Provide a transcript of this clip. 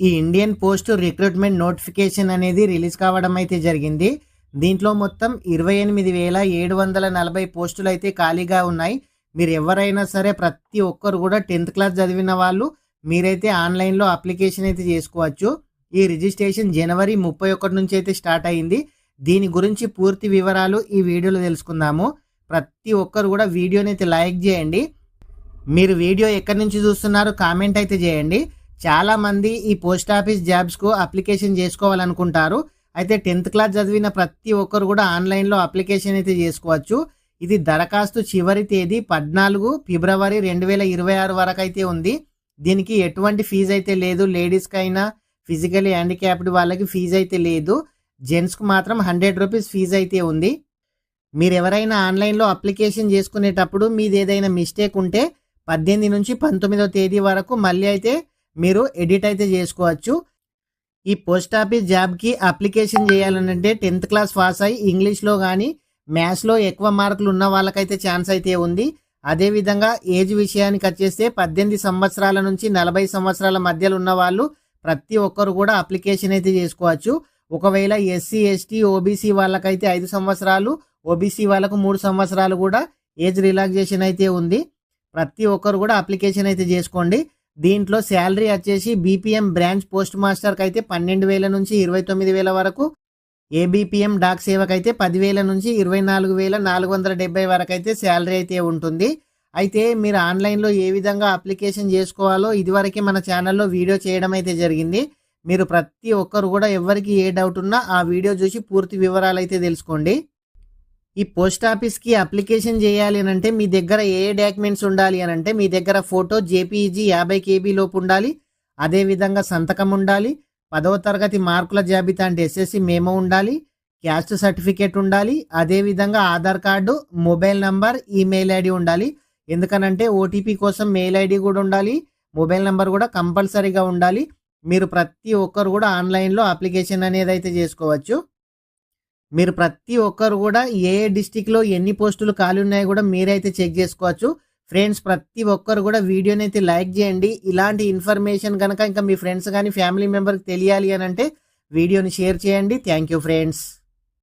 ఈ Indian post recruitment notification అనేది release కావడం అయితే జరిగింది. దీంట్లో మొత్తం 28,740 పోస్టులు అయితే ఖాళీగా ఉన్నాయి. మీరు ఎవరైనా సరే ప్రతి ఒక్కరు కూడా 10th క్లాస్ చదివిన వాళ్ళు మీరైతే ఆన్లైన్లో అప్లికేషన్ అయితే చేసుకోవచ్చు. ఈ రిజిస్ట్రేషన్ జనవరి 31 నుంచి అయితే స్టార్ట్ అయింది. దీని గురించి పూర్తి వివరాలు ఈ వీడియోలో తెలుసుకుందాము. ప్రతి ఒక్కరు కూడా వీడియోని అయితే లైక్ చేయండి. మీరు వీడియో ఎక్కడి నుంచి చూస్తున్నారో కామెంట్ అయితే చేయండి. చాలామంది ఈ పోస్ట్ ఆఫీస్ జాబ్స్కు అప్లికేషన్ చేసుకోవాలనుకుంటారు. అయితే 10th క్లాస్ చదివిన ప్రతి ఒక్కరు కూడా ఆన్లైన్లో అప్లికేషన్ అయితే చేసుకోవచ్చు. ఇది దరఖాస్తు చివరి తేదీ 14 ఫిబ్రవరి 2026 వరకు అయితే ఉంది. దీనికి ఎటువంటి ఫీజు అయితే లేదు. లేడీస్కి అయినా ఫిజికలీ హ్యాండిక్యాప్డ్ వాళ్ళకి ఫీజు అయితే లేదు. జెంట్స్కు మాత్రం 100 రూపీస్ ఫీజు అయితే ఉంది. మీరు ఎవరైనా ఆన్లైన్లో అప్లికేషన్ చేసుకునేటప్పుడు మీది ఏదైనా మిస్టేక్ ఉంటే 18 నుంచి 19వ తేదీ వరకు మళ్ళీ అయితే మీరు ఎడిట్ అయితే చేసుకోవచ్చు. ఈ పోస్ట్ ఆఫీస్ జాబ్కి అప్లికేషన్ చేయాలంటే 10th క్లాస్ పాస్ అయ్యి ఇంగ్లీష్లో కానీ మ్యాథ్స్లో ఎక్కువ మార్కులు ఉన్న వాళ్ళకైతే ఛాన్స్ అయితే ఉంది. అదేవిధంగా ఏజ్ విషయానికి వచ్చేస్తే 18 సంవత్సరాల నుంచి 40 సంవత్సరాల మధ్యలో ఉన్న వాళ్ళు ప్రతి ఒక్కరు కూడా అప్లికేషన్ అయితే చేసుకోవచ్చు. ఒకవేళ ఎస్సీ ఎస్టీ ఓబీసీ వాళ్ళకైతే 5 సంవత్సరాలు, ఓబీసీ వాళ్ళకు 3 సంవత్సరాలు కూడా ఏజ్ రిలాక్సేషన్ అయితే ఉంది. ప్రతి ఒక్కరు కూడా అప్లికేషన్ అయితే చేసుకోండి. దీంట్లో శాలరీ వచ్చేసి బీపీఎం బ్రాంచ్ పోస్ట్ మాస్టర్కి అయితే 12,000 నుంచి 29,000 వరకు, ఏబీపీఎం డాక్ సేవకు అయితే 10,000 నుంచి 24,470 వరకు అయితే శాలరీ అయితే ఉంటుంది. అయితే మీరు ఆన్లైన్లో ఏ విధంగా అప్లికేషన్ చేసుకోవాలో ఇదివరకే మన ఛానల్లో వీడియో చేయడం అయితే జరిగింది. మీరు ప్రతి ఒక్కరు కూడా ఎవరికి ఏ డౌట్ ఉన్నా ఆ వీడియో చూసి పూర్తి వివరాలు అయితే తెలుసుకోండి. ఈ పోస్ట్ ఆఫీస్కి అప్లికేషన్ చేయాలి అని అంటే మీ దగ్గర ఏ డాక్యుమెంట్స్ ఉండాలి అని అంటే మీ దగ్గర ఫోటో జేపీఈజీ 50 KB లోపు ఉండాలి. అదేవిధంగా సంతకం ఉండాలి. 10వ తరగతి మార్కుల జాబితా అంటే ఎస్ఎస్సి మేమో ఉండాలి. క్యాస్ట్ సర్టిఫికేట్ ఉండాలి. అదేవిధంగా Aadhaar card, mobile number, email ID ఉండాలి. ఎందుకనంటే ఓటీపీ కోసం మెయిల్ ఐడి కూడా ఉండాలి. మొబైల్ నెంబర్ కూడా కంపల్సరీగా ఉండాలి. మీరు ప్రతి ఒక్కరు కూడా ఆన్లైన్లో అప్లికేషన్ అనేది అయితే చేసుకోవచ్చు. మీరు ప్రతి ఒక్కరు కూడా ఏ డిస్టిక్లో ఎన్ని పోస్టులు ఖాళీ ఉన్నాయో కూడా మీరైతే చెక్ చేసుకోవచ్చు. ఫ్రెండ్స్, ప్రతి ఒక్కరు కూడా వీడియోని అయితే లైక్ చేయండి. ఇలాంటి ఇన్ఫర్మేషన్ కనుక ఇంకా మీ ఫ్రెండ్స్ కానీ ఫ్యామిలీ మెంబర్కి తెలియాలి అని అంటే వీడియోని షేర్ చేయండి. Thank you friends.